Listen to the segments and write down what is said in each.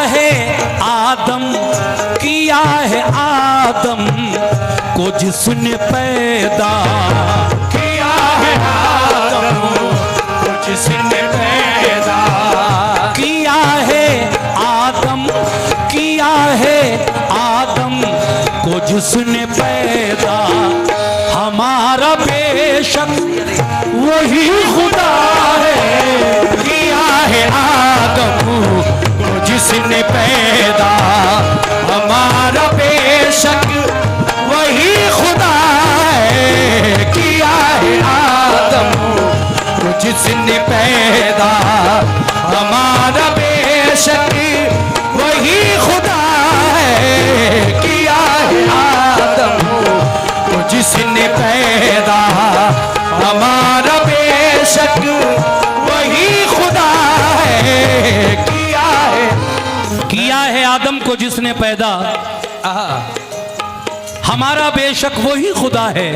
है आदम, किया है आदम को जिसने पैदा, किया है आदम को जिसने पैदा, किया है आदम, किया है आदम को जिसने पैदा। हमारा बेशक वही खुदा है, किया है आदम को जिसने पैदा, हमारा बेशक वही खुदा है। किया है आदम को जिसने पैदा, हमारा बेशक वही खुदा है। किया है आदम को जिसने पैदा, हमारा बेशक वही खुदा है। किया है आदम को जिसने पैदा, हमारा बेशक वही खुदा है।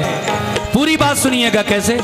पूरी बात सुनिएगा कैसे।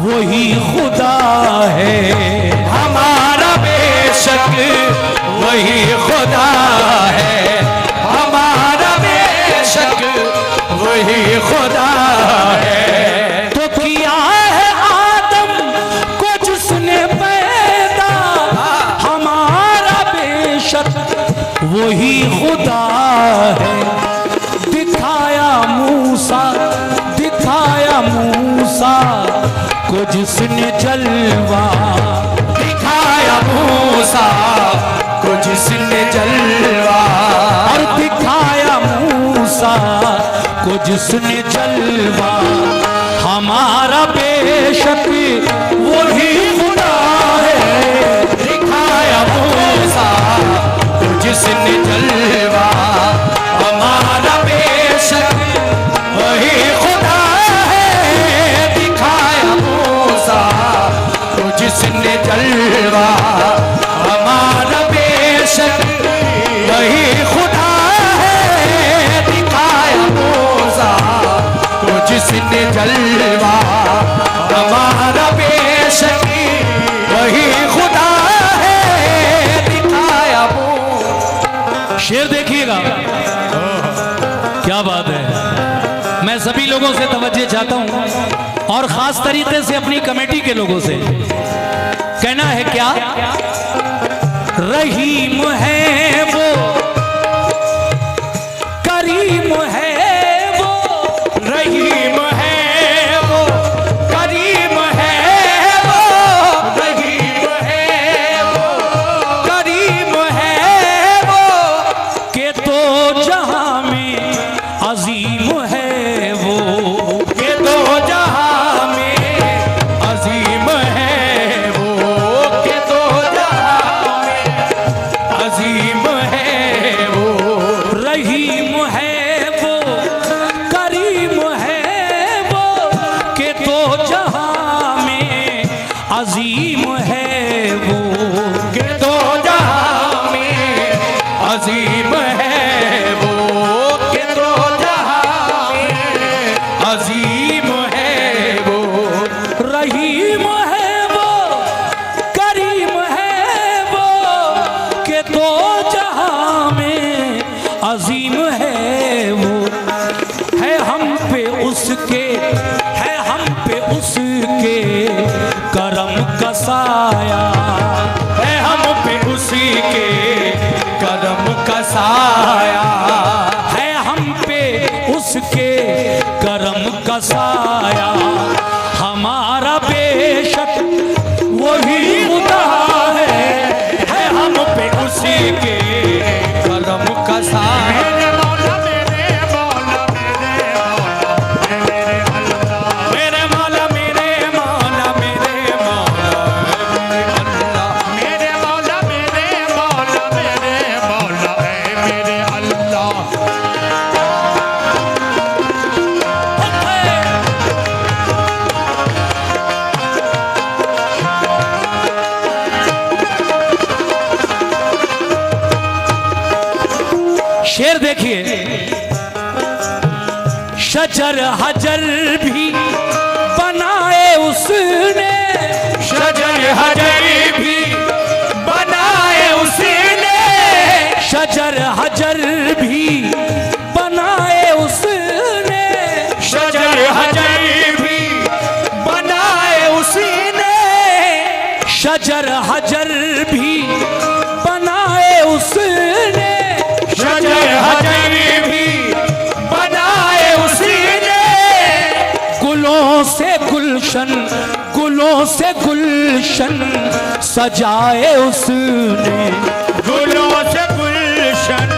वही खुदा है, हमारा बेशक वही खुदा है, हमारा बेशक वही खुदा है। तो किया है आदम को जिसने पैदा, हमारा बेशक वही खुदा है। दिखाया मूसा, दिखाया मूसा को जिसने जलवा, दिखाया मूसा को जिसने जलवा, और दिखाया मूसा को जिसने जलवा। हमारा बेशक वही खुदा है, दिखाया मूसा को जिसने जलवा, हमारा बेशक वही खुदा है। दिखाया मूसा को जिसने जलवा, हमारा बेशक वही खुदा है। दिखाया मूसा को जिसने जलवा, हमारा बेशक वही खुदा है। दिखाया शेर देखिएगा क्या बात है। मैं सभी लोगों से तवज्जो चाहता हूं और खास तरीके से अपनी कमेटी के लोगों से कहना है क्या, रहीम है वो, करीम है वो, रहीम है वो, करीम है वो, रहीम है वो, करीम है वो, के तो जहां में अजीम है वो, के दो जहां में अजीम है वो, के दो जहां में अजीम है वो। रहीम है वो, करीम है वो, के तो जहां में अजीम है वो, के दो जहां में अजीम है वो, के दो जहां में अजीम है वो। रहीम है वो, करीम है वो, के तो जहां में अजीम है वो। है हम पे उसके, है हम पे उसके करम का साया, है हम पे उसी के कदम का साया, है हम पे उसके करम का साया। हमारा शेर देखिए, शजर हजर भी बनाए उसने, शजर हजर भी बनाए उसने, शजर हजर भी बनाए उसने, शजर हजर भी बनाए उसने, शजर हजर भी बनाए उसने, शजर हजर भी बनाए उसने, गुलों से गुलशन, गुलों से गुलशन सजाए उसने, गुलों से गुलशन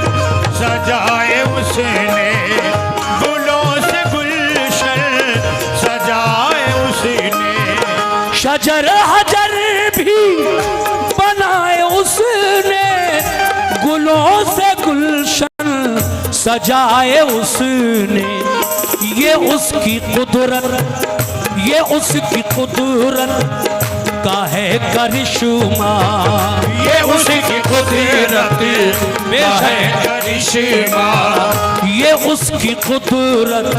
सजाए उसने, गुलों से गुलशन सजाए उसने, शजर हजर भी बनाए उसने, गुलों से गुलशन सजाए उसने। ये उसकी कुदरत, ये उसकी कुदरत का है करिश्मा, ये उसकी कुदरत का है करिश्मा, ये उसकी कुदरत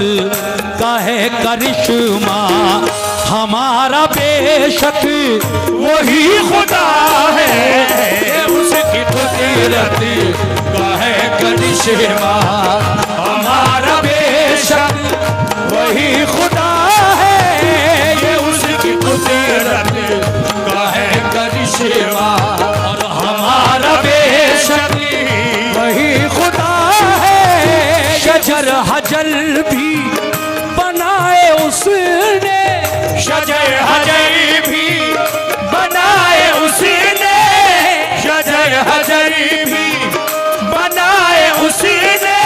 का है करिश्मा। हमारा बेशक वही खुदा है, ये उसकी कुदरत का है करिश्मा, हमारा बेशक वही खुदा है, ये उसकी कुदरत का है करिश्मा, और हमारा बेशक वही खुदा है। शजर हजर भी बनाए उसने, शजर हजर भी बनाए उसने, शजर हजर भी बनाए उसने,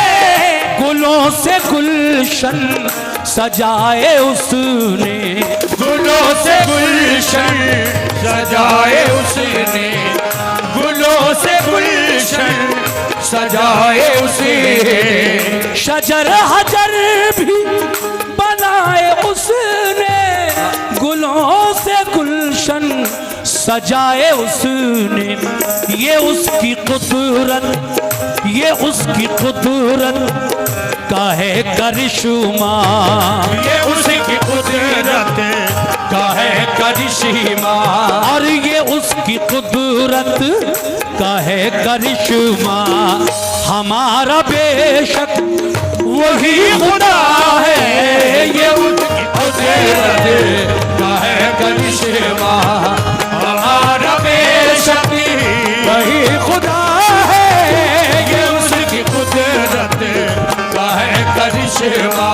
गुलों से गुलशन सजाए उसने, गुलों से गुलशन सजाए उसने, गुलों से गुलशन सजाए उसने, शजर हजर भी बनाए उसने, गुलों से गुलशन सजाए उसने। ये उसकी कुदरत, ये उसकी कुदरत का है करिश्मा, ये उसकी कुदरत का है करिश्मा, और ये उसकी कुदरत का है करिश्मा। हमारा बेशक वही खुदा है, ये उसकी कुदरत का है करिश्मा, हमारा बेशक वही खुदा है, ये उसकी कुदरत का है करिश्मा,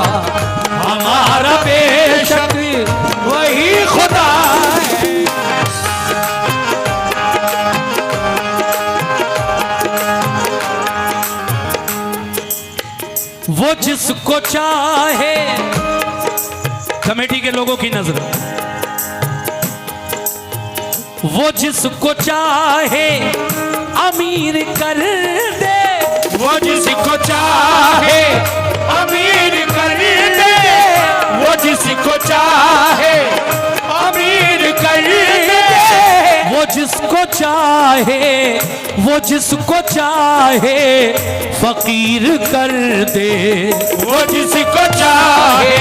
हमारा बेशक वही खुदा है। वो जिसको चाहे, कमेटी के लोगों की नजर, वो जिसको चाहे अमीर कर दे, वो जिसको चाहे अमीर कर दे, वो जिसको चाहे अमीर कर दे, वो जिसको चाहे, वो जिसको चाहे फकीर कर दे, वो जिसको चाहे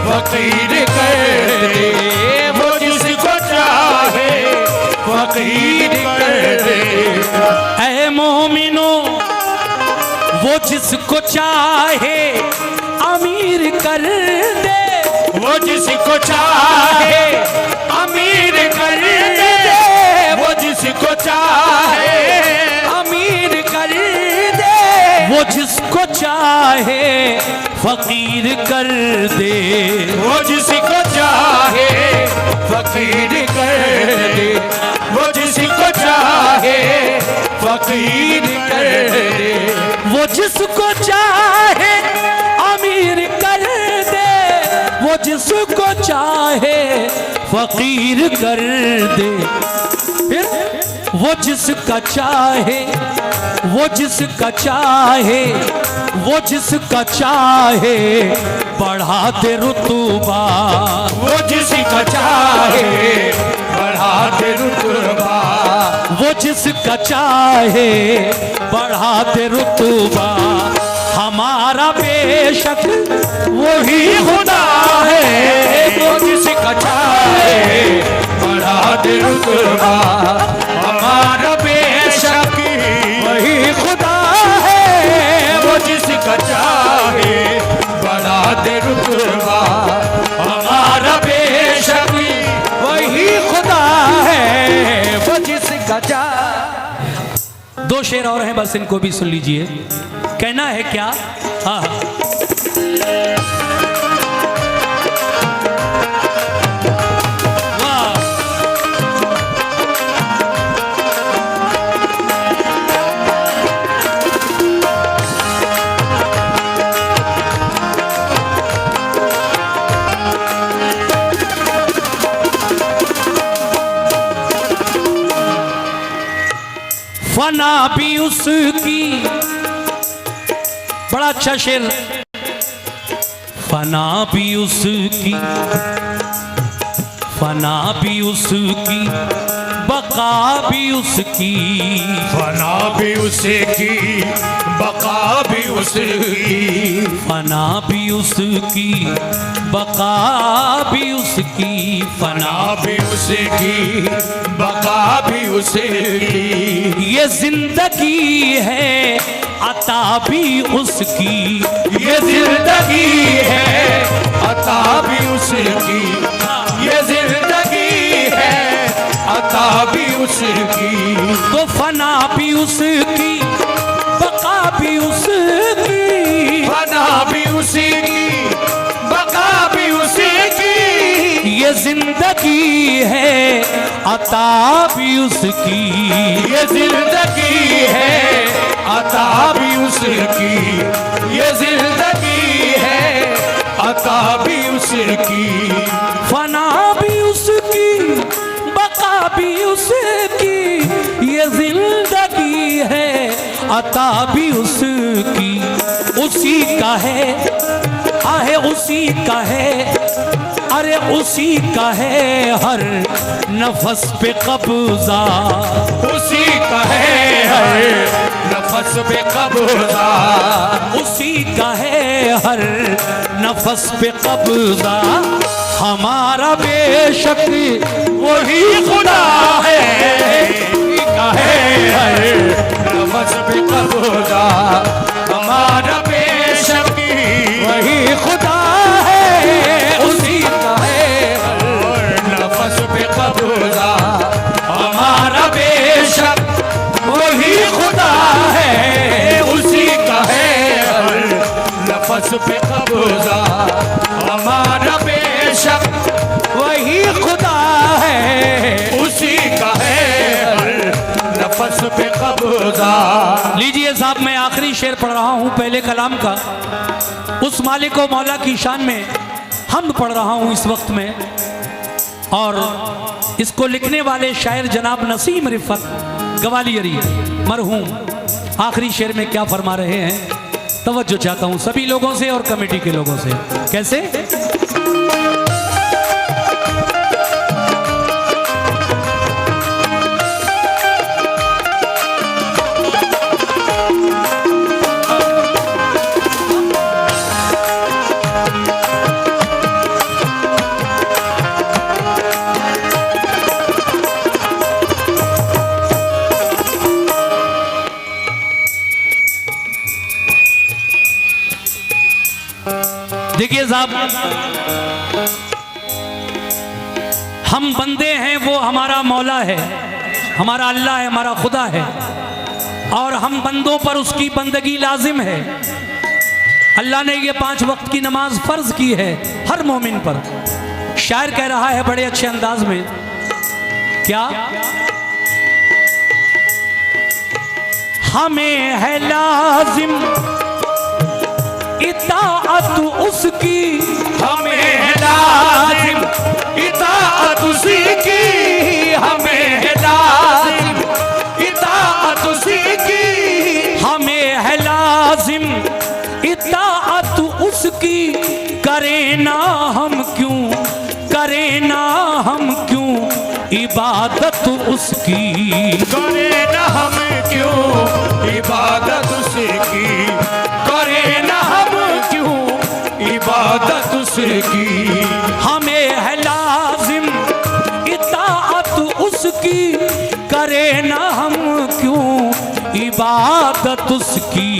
फकीर कर दे, वो जिसको चाहे फकीर कर दे। ऐ मोमिनो वो जिसको चाहे अमीर कर दे, वो जिसको चाहे अमीर कर दे, वो जिसको चाहे अमीर कर दे, वो जिसको चाहे फकीर कर दे, वो जिसको चाहे फकीर कर दे, वो जिसको चाहे फकीर कर दे, वो जिसको चाहे अमीर कर दे, वो जिसको चाहे फकीर कर दे। फिर वो जिसका चाहे, वो जिसका चाहे, वो जिसका चाहे बढ़ा दे रुतबा, वो जिसका चाहे बढ़ा दे रुतबा, वो जिसका चाहे बढ़ा दे रुतबा, हमारा बेशक वही खुदा है। वो जिसका चाहे बढ़ा दे रुतबा, हमारा बेशक वही खुदा है। वो जिसका चाहे बढ़ा दे रुतबा, हमारा बेशक वही खुदा है। वो जिसका चाहे। दो शेर और हैं, बस इनको भी सुन लीजिए। कहना है क्या? हाँ फना भी उसकी, बड़ा अच्छा शेर। फना भी उसकी, फना भी उसकी, बका भी उसकी, फना भी उसकी, बका भी उसकी, फना भी उसकी, बका भी उसकी, फना भी उसकी, बका भी उसकी। ये जिंदगी है अता भी उसकी, ये जिंदगी है अता भी उसकी, ये जिंदगी है अता भी उसकी। तो फना भी उसकी, बका भी उसकी, फना भी उसकी, बका भी उसकी। ये जिंदगी है अता भी उसकी, ये जिंदगी है अता भी उसकी, ये जिंदगी है अता भी उसकी। फना भी उसकी, बका भी उसकी, ये जिंदगी है अता भी उसकी। उसी का है, आहे उसी का है, अरे उसी का है हर नफस पे कब्जा, उसी का है हर नफस पे कब्जा, उसी का है हर नफस पे कब्जा, हमारा बेशक वही खुदा है। का है हर नफस पे कब्जा, हमारा बेशक वही खुदा है। उसी का है हर नफस पे कब्जा, हमारा बेशक वही खुदा है। उसी का है हर नफस पे कब्जा, हमारा बेशक वही खुदा है। उसी का है हर नफस पे कब्जा। लीजिए साहब, मैं आखिरी शेर पढ़ रहा हूँ पहले कलाम का। उस मालिक व मौला की शान में हम पढ़ रहा हूँ इस वक्त में, और इसको लिखने वाले शायर जनाब नसीम रिफत गवालियरी मरहूम आखिरी शेर में क्या फरमा रहे हैं, तवज्जो चाहता हूँ सभी लोगों से और कमेटी के लोगों से। कैसे? देखिए साहब, हम बंदे हैं, वो हमारा मौला है, हमारा अल्लाह है, हमारा खुदा है, और हम बंदों पर उसकी बंदगी लाजिम है। अल्लाह ने ये 5 वक्त की नमाज फर्ज की है हर मोमिन पर। शायर कह रहा है बड़े अच्छे अंदाज में, क्या? हमें है लाजिम इताअत उसकी, हमें है लाजिम इताअत उसकी, हमें है लाजिम इताअत उसकी, हमें है लाजिम इताअत उसकी। करे ना हम क्यों, करे ना हम क्यों इबादत उसकी। करे न हम क्यों इबादत उसकी, करे न हम क्यों इबादत उसकी। हमें है लाजिम इताअत उसकी, करे ना हम क्यों इबादत उसकी।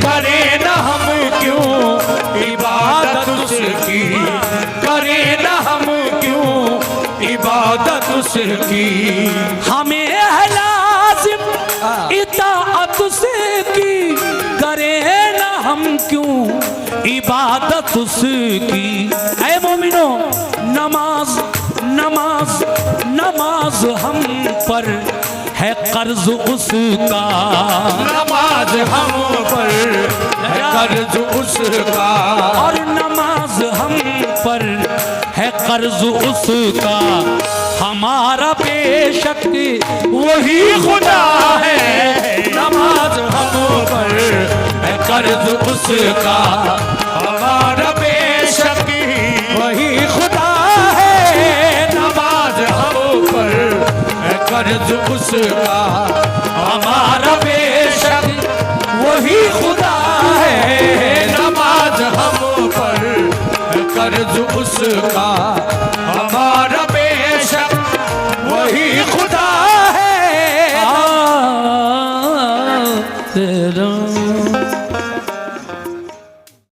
करे न हम क्यों इबादत उसकी, करे न हम क्यों इबादत उसकी। हमें है लाजिम इताअत उसकी, करे ना हम क्यों इबादत उसकी। ऐ मोमिनो नमाज नमाज नमाज हम पर है कर्ज उसका। नमाज हम पर है कर्ज उसका, और नमाज हम पर है कर्ज उसका। हमारा बेशक वही खुदा है, नमाज हम पर है कर्ज उसका। हमारा बेशक वही खुदा है। नमाज हम पर है कर्ज उसका। हमारा बेशक वही खुदा है। नमाज हम पर है कर्ज उसका। हमारा